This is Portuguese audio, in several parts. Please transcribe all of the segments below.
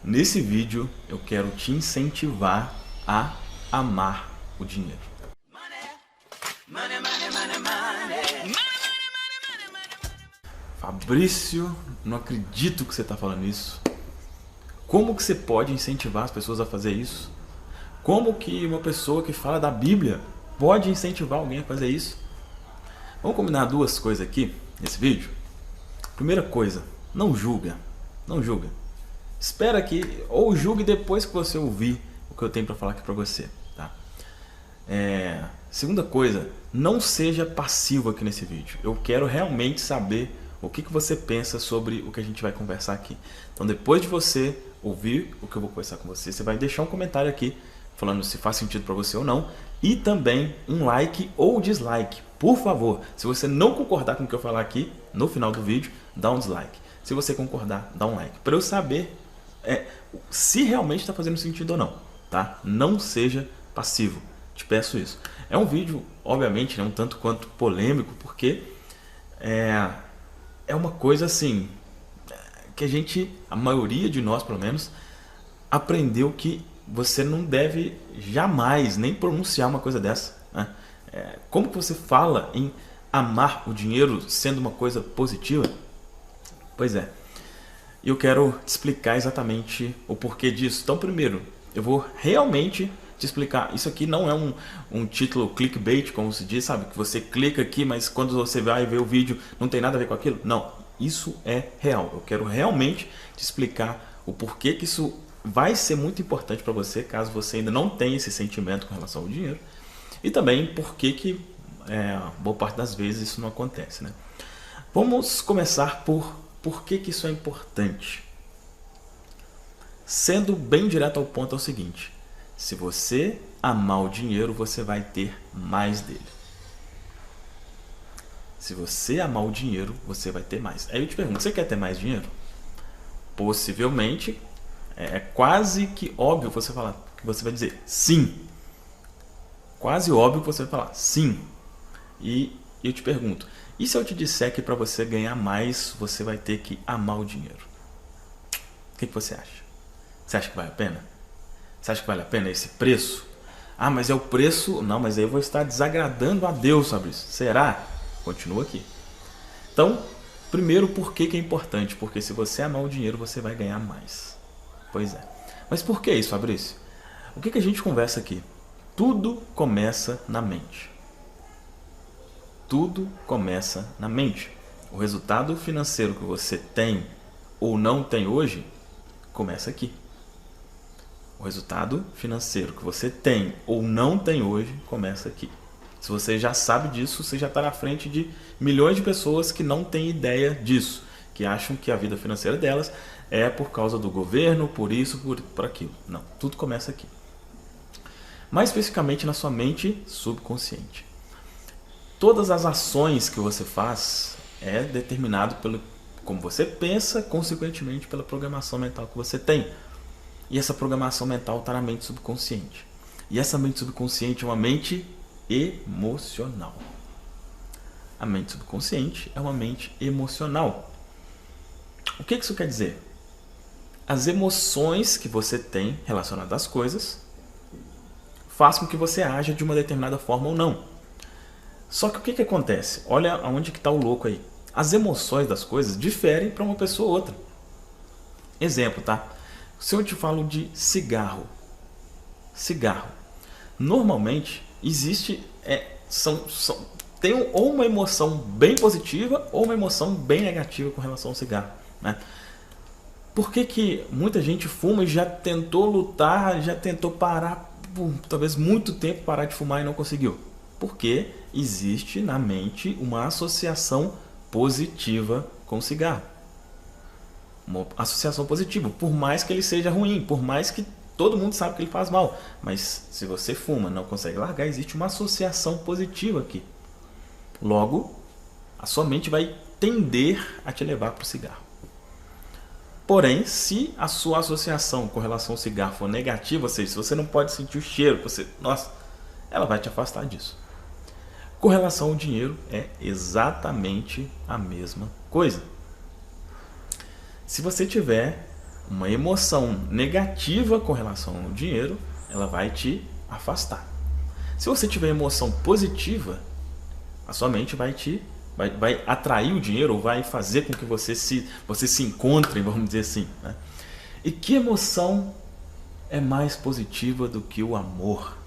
Nesse vídeo eu quero te incentivar a amar o dinheiro. Fabrício, não acredito que você está falando isso. Como que você pode incentivar as pessoas a fazer isso? Como que uma pessoa que fala da Bíblia pode incentivar alguém a fazer isso? Vamos combinar duas coisas aqui nesse vídeo. Primeira coisa, não julga. Não julga. Espera aqui, ou julgue depois que você ouvir o que eu tenho para falar aqui para você. Tá? Segunda coisa, não seja passivo aqui nesse vídeo. Eu quero realmente saber o que você pensa sobre o que a gente vai conversar aqui. Então depois de você ouvir o que eu vou conversar com você, você vai deixar um comentário aqui falando se faz sentido para você ou não. E também um like ou dislike. Por favor, se você não concordar com o que eu falar aqui no final do vídeo, dá um dislike. Se você concordar, dá um like. Para eu saber se realmente está fazendo sentido ou não. Tá? Não seja passivo. Te peço isso. É um vídeo, obviamente, um tanto quanto polêmico, porque é uma coisa assim que a maioria de nós pelo menos, aprendeu que você não deve jamais nem pronunciar uma coisa dessa. Né? Como que você fala em amar o dinheiro sendo uma coisa positiva? Pois é. Eu quero te explicar exatamente o porquê disso. Então, primeiro, eu vou realmente te explicar. Isso aqui não é um título clickbait, como se diz, sabe? Que você clica aqui, mas quando você vai ver o vídeo não tem nada a ver com aquilo. Não, isso é real. Eu quero realmente te explicar o porquê que isso vai ser muito importante para você, caso você ainda não tenha esse sentimento com relação ao dinheiro. E também porquê que boa parte das vezes isso não acontece. Né? Vamos começar por que isso é importante. Sendo bem direto ao ponto é o seguinte: se você amar o dinheiro, você vai ter mais dele. Se você amar o dinheiro, você vai ter mais. Aí eu te pergunto, você quer ter mais dinheiro? Possivelmente, é quase que óbvio que você vai dizer sim. Quase óbvio que você vai falar sim. E eu te pergunto, e se eu te disser que para você ganhar mais, você vai ter que amar o dinheiro? O que você acha? Você acha que vale a pena? Você acha que vale a pena esse preço? Ah, mas é o preço... Não, mas aí eu vou estar desagradando a Deus, Fabrício. Será? Continua aqui. Então, primeiro, por que é importante? Porque se você amar o dinheiro, você vai ganhar mais. Pois é. Mas por que isso, Fabrício? O que a gente conversa aqui? Tudo começa na mente. Tudo começa na mente. O resultado financeiro que você tem ou não tem hoje, começa aqui. O resultado financeiro que você tem ou não tem hoje, começa aqui. Se você já sabe disso, você já está na frente de milhões de pessoas que não têm ideia disso, que acham que a vida financeira delas é por causa do governo, por isso, por aquilo. Não, tudo começa aqui. Mais especificamente na sua mente subconsciente. Todas as ações que você faz é determinado pelo como você pensa, consequentemente pela programação mental que você tem. E essa programação mental está na mente subconsciente. E essa mente subconsciente é uma mente emocional. A mente subconsciente é uma mente emocional. O que isso quer dizer? As emoções que você tem relacionadas às coisas fazem com que você haja de uma determinada forma ou não. Só que o que acontece? Olha aonde que está o louco aí. As emoções das coisas diferem para uma pessoa ou outra. Exemplo, tá? Se eu te falo de cigarro. Cigarro. Normalmente existe... tem ou uma emoção bem positiva ou uma emoção bem negativa com relação ao cigarro. Né? Por que muita gente fuma e já tentou lutar, já tentou parar por talvez muito tempo parar de fumar e não conseguiu? Porque existe na mente uma associação positiva com o cigarro. Uma associação positiva, por mais que ele seja ruim, por mais que todo mundo sabe que ele faz mal. Mas se você fuma e não consegue largar, existe uma associação positiva aqui. Logo, a sua mente vai tender a te levar para o cigarro. Porém, se a sua associação com relação ao cigarro for negativa, ou seja, se você não pode sentir o cheiro, ela vai te afastar disso. Com relação ao dinheiro, é exatamente a mesma coisa. Se você tiver uma emoção negativa com relação ao dinheiro, ela vai te afastar. Se você tiver emoção positiva, a sua mente vai atrair o dinheiro, ou vai fazer com que você se encontrem, vamos dizer assim, né? E que emoção é mais positiva do que o amor?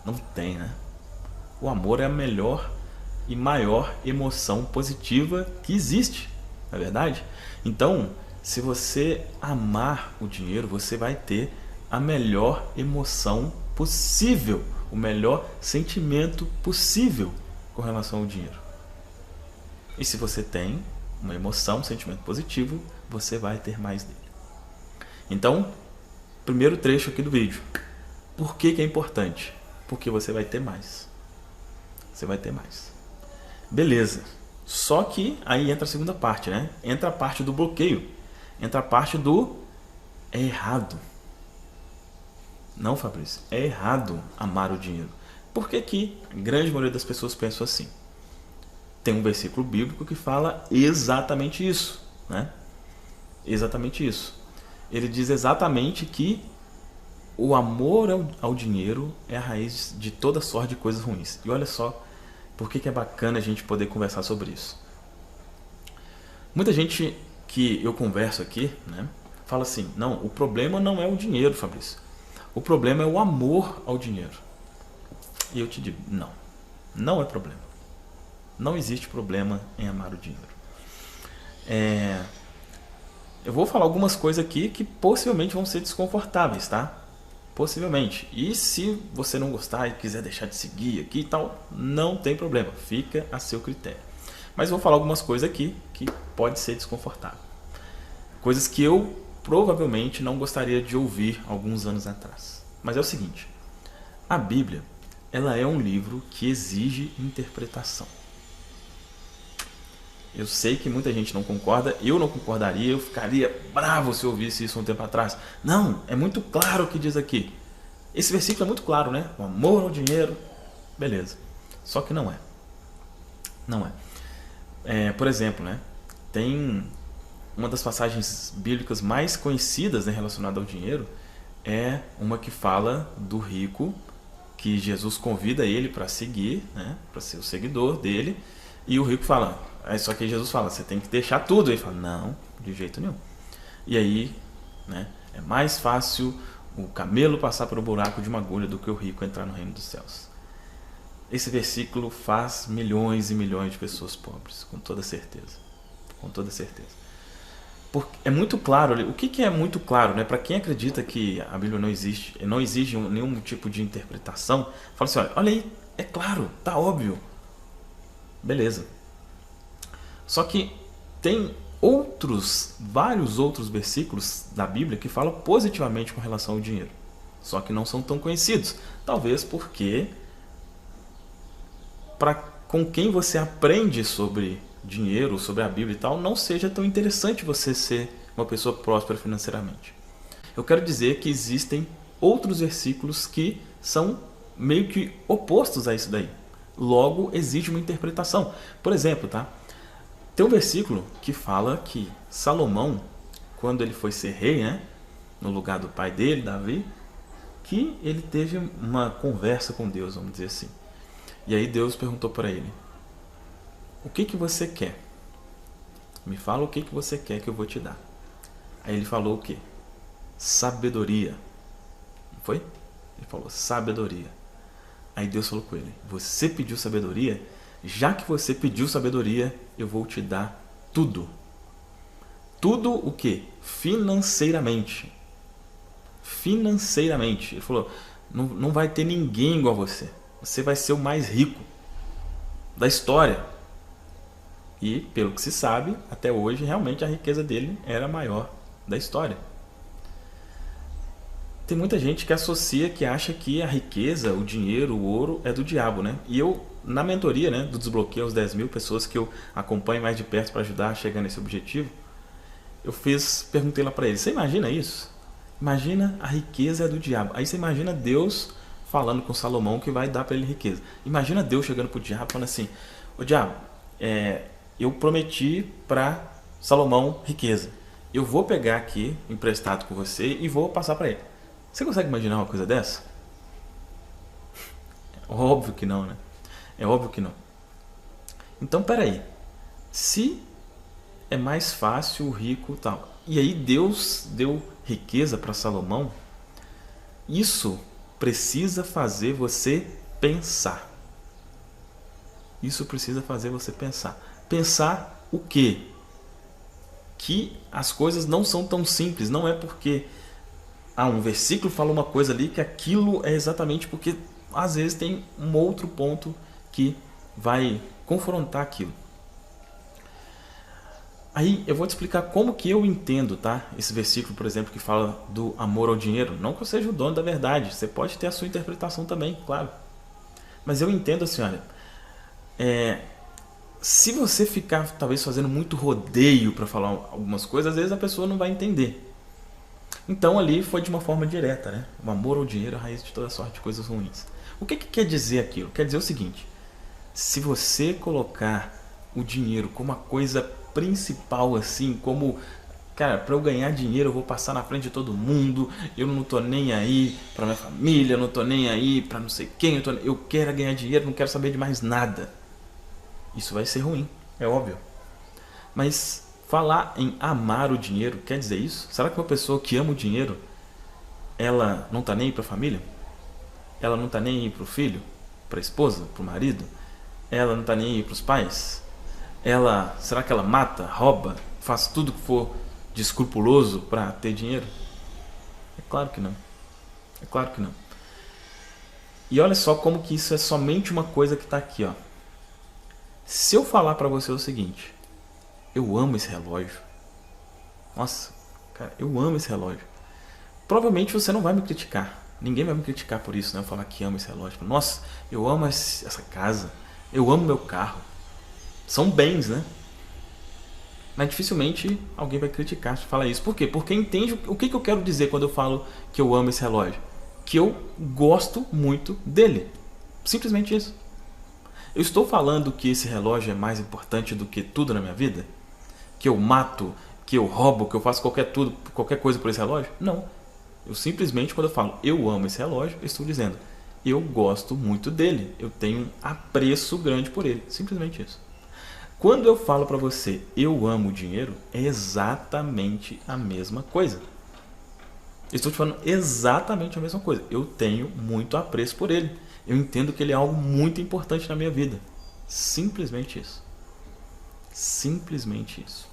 Não tem, né? O amor é a melhor e maior emoção positiva que existe, não é verdade? Então, se você amar o dinheiro, você vai ter a melhor emoção possível, o melhor sentimento possível com relação ao dinheiro. E se você tem uma emoção, um sentimento positivo, você vai ter mais dele. Então, primeiro trecho aqui do vídeo. Por que é importante? Porque você vai ter mais. Você vai ter mais. Beleza. Só que aí entra a segunda parte, né? Entra a parte do bloqueio. Entra a parte do é errado. Não, Fabrício, é errado amar o dinheiro. Por que que a grande maioria das pessoas pensam assim? Tem um versículo bíblico que fala exatamente isso, né? Exatamente isso. Ele diz exatamente que o amor ao dinheiro é a raiz de toda sorte de coisas ruins. E olha só por que é bacana a gente poder conversar sobre isso. Muita gente que eu converso aqui, né, fala assim, não, o problema não é o dinheiro, Fabrício. O problema é o amor ao dinheiro. E eu te digo, não. Não é problema. Não existe problema em amar o dinheiro. Eu vou falar algumas coisas aqui que possivelmente vão ser desconfortáveis, tá? Possivelmente. E se você não gostar e quiser deixar de seguir aqui e tal, não tem problema. Fica a seu critério. Mas vou falar algumas coisas aqui que pode ser desconfortável. Coisas que eu provavelmente não gostaria de ouvir alguns anos atrás. Mas é o seguinte. A Bíblia, ela é um livro que exige interpretação. Eu sei que muita gente não concorda, eu não concordaria, eu ficaria bravo se eu ouvisse isso um tempo atrás. Não, é muito claro o que diz aqui. Esse versículo é muito claro, né? O amor ao dinheiro, beleza. Só que não é. Não é. Por exemplo, né? Tem uma das passagens bíblicas mais conhecidas, né, relacionada ao dinheiro, é uma que fala do rico, que Jesus convida ele para seguir, né? Para ser o seguidor dele, e o rico fala... Só que Jesus fala, você tem que deixar tudo. Ele fala, não, de jeito nenhum. E aí, né, é mais fácil o camelo passar pelo buraco de uma agulha do que o rico entrar no reino dos céus. Esse versículo faz milhões e milhões de pessoas pobres, com toda certeza. Com toda certeza. Porque é muito claro, o que é muito claro, né? Para quem acredita que a Bíblia não exige nenhum tipo de interpretação, fala assim, olha aí, é claro, tá óbvio. Beleza. Só que tem vários outros versículos da Bíblia que falam positivamente com relação ao dinheiro. Só que não são tão conhecidos. Talvez porque com quem você aprende sobre dinheiro, sobre a Bíblia e tal, não seja tão interessante você ser uma pessoa próspera financeiramente. Eu quero dizer que existem outros versículos que são meio que opostos a isso daí. Logo, exige uma interpretação. Por exemplo, tá? Tem um versículo que fala que Salomão, quando ele foi ser rei, né, no lugar do pai dele, Davi, que ele teve uma conversa com Deus, vamos dizer assim. E aí Deus perguntou para ele, o que você quer? Me fala o que você quer que eu vou te dar. Aí ele falou o quê? Sabedoria. Não foi? Ele falou sabedoria. Aí Deus falou com ele, você pediu sabedoria? Já que você pediu sabedoria, eu vou te dar tudo. Tudo o quê? Financeiramente. Financeiramente. Ele falou, não vai ter ninguém igual a você. Você vai ser o mais rico da história. E, pelo que se sabe, até hoje, realmente a riqueza dele era a maior da história. Tem muita gente que associa, que acha que a riqueza, o dinheiro, o ouro é do diabo, né? E eu, na mentoria, né, do Desbloqueio aos 10 mil pessoas que eu acompanho mais de perto para ajudar a chegar nesse objetivo, perguntei lá para ele, você imagina isso? Imagina a riqueza é do diabo. Aí você imagina Deus falando com Salomão que vai dar para ele riqueza. Imagina Deus chegando para o diabo falando assim, ô diabo, eu prometi para Salomão riqueza. eu vou pegar aqui emprestado com você e vou passar para ele. Você consegue imaginar uma coisa dessa? Óbvio que não, né? É óbvio que não. Então, peraí. Se é mais fácil o rico tal, e aí Deus deu riqueza para Salomão, isso precisa fazer você pensar. Isso precisa fazer você pensar. Pensar o quê? Que as coisas não são tão simples. Não é porque um versículo fala uma coisa ali que aquilo é exatamente porque às vezes tem um outro ponto que vai confrontar aquilo. Aí eu vou te explicar como que eu entendo, tá? Esse versículo, por exemplo, que fala do amor ao dinheiro. Não que eu seja o dono da verdade. Você pode ter a sua interpretação também, claro. Mas eu entendo assim, olha, se você ficar talvez fazendo muito rodeio para falar algumas coisas, às vezes a pessoa não vai entender. Então ali foi de uma forma direta, né? O amor ao dinheiro é a raiz de toda sorte de coisas ruins. O que quer dizer aquilo? Quer dizer o seguinte: se você colocar o dinheiro como a coisa principal, assim, como, cara, para eu ganhar dinheiro eu vou passar na frente de todo mundo, eu não tô nem aí para minha família, eu não tô nem aí para não sei quem, eu quero ganhar dinheiro, não quero saber de mais nada. Isso vai ser ruim, é óbvio. Mas falar em amar o dinheiro quer dizer isso? Será que uma pessoa que ama o dinheiro, ela não tá nem aí para a família? Ela não tá nem aí para o filho, para a esposa, para o marido? Ela não tá nem aí para os pais? Será que ela mata, rouba, faz tudo que for de escrupuloso para ter dinheiro? É claro que não. É claro que não. E olha só como que isso é somente uma coisa que está aqui, ó. Se eu falar para você o seguinte: eu amo esse relógio. Nossa, cara, eu amo esse relógio. Provavelmente você não vai me criticar. Ninguém vai me criticar por isso, né? Eu falar que amo esse relógio. Nossa, eu amo essa casa. Eu amo meu carro. São bens, né? Mas dificilmente alguém vai criticar se falar isso. Por quê? Porque entende o que eu quero dizer quando eu falo que eu amo esse relógio. Que eu gosto muito dele. Simplesmente isso. Eu estou falando que esse relógio é mais importante do que tudo na minha vida? Que eu mato, que eu roubo, que eu faço qualquer coisa por esse relógio? Não. Eu simplesmente, quando eu falo eu amo esse relógio, eu estou dizendo eu gosto muito dele. Eu tenho um apreço grande por ele. Simplesmente isso. Quando eu falo para você eu amo o dinheiro, é exatamente a mesma coisa. Eu estou te falando exatamente a mesma coisa. Eu tenho muito apreço por ele. Eu entendo que ele é algo muito importante na minha vida. Simplesmente isso. Simplesmente isso.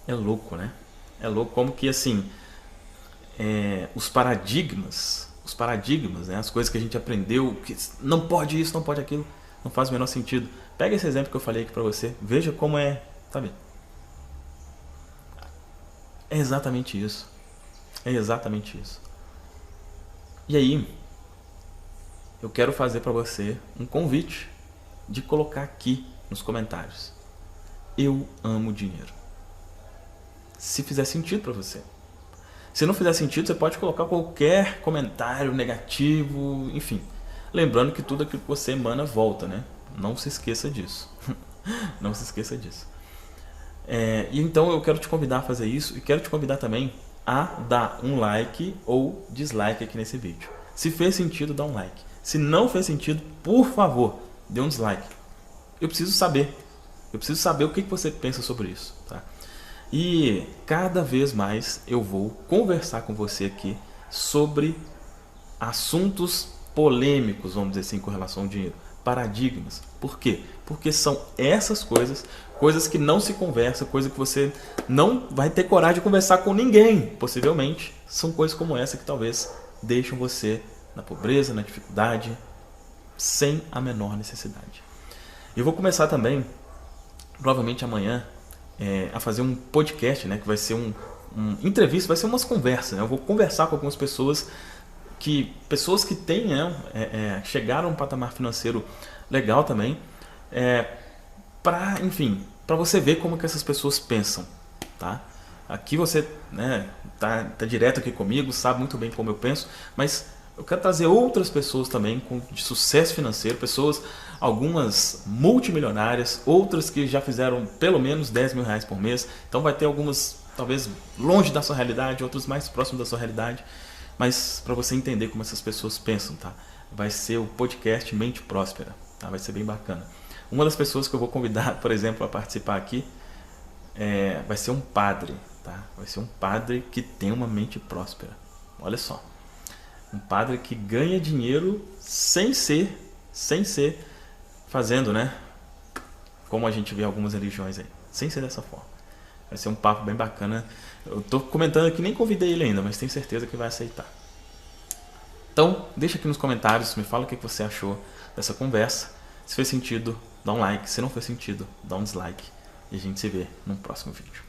É louco, né? É louco como que, assim, os paradigmas, né? As coisas que a gente aprendeu, que não pode isso, não pode aquilo, não faz o menor sentido. Pega esse exemplo que eu falei aqui pra você, veja como é, sabe? É exatamente isso. É exatamente isso. E aí, eu quero fazer para você um convite de colocar aqui nos comentários: eu amo dinheiro. Se fizer sentido para você. Se não fizer sentido, você pode colocar qualquer comentário negativo, enfim. Lembrando que tudo aquilo que você emana volta, né? Não se esqueça disso. Não se esqueça disso. E então eu quero te convidar a fazer isso e quero te convidar também a dar um like ou dislike aqui nesse vídeo. Se fez sentido, dá um like. Se não fez sentido, por favor, dê um dislike. Eu preciso saber. Eu preciso saber o que você pensa sobre isso, tá? E cada vez mais eu vou conversar com você aqui sobre assuntos polêmicos, vamos dizer assim, com relação ao dinheiro. Paradigmas. Por quê? Porque são essas coisas que não se conversa, coisa que você não vai ter coragem de conversar com ninguém, possivelmente. São coisas como essa que talvez deixam você na pobreza, na dificuldade, sem a menor necessidade. Eu vou começar também, provavelmente amanhã, a fazer um podcast, né, que vai ser um entrevista, vai ser umas conversas, né? Eu vou conversar com algumas pessoas que têm, né, chegaram a um patamar financeiro legal também, para você ver como que essas pessoas pensam, tá? Aqui você, né, tá direto aqui comigo, sabe muito bem como eu penso, mas Eu quero trazer outras pessoas também de sucesso financeiro, pessoas, algumas multimilionárias, outras que já fizeram pelo menos 10 mil reais por mês. Então vai ter algumas talvez longe da sua realidade, outras mais próximos da sua realidade. Mas para você entender como essas pessoas pensam, tá? Vai ser o podcast Mente Próspera, tá? Vai ser bem bacana. Uma das pessoas que eu vou convidar, por exemplo, a participar aqui, vai ser um padre, tá? Vai ser um padre que tem uma mente próspera. Olha só. Um padre que ganha dinheiro sem ser fazendo, né? Como a gente vê algumas religiões aí. Sem ser dessa forma. Vai ser um papo bem bacana. Eu tô comentando aqui, nem convidei ele ainda, mas tenho certeza que vai aceitar. Então, deixa aqui nos comentários, me fala o que você achou dessa conversa. Se fez sentido, dá um like. Se não fez sentido, dá um dislike. E a gente se vê no próximo vídeo.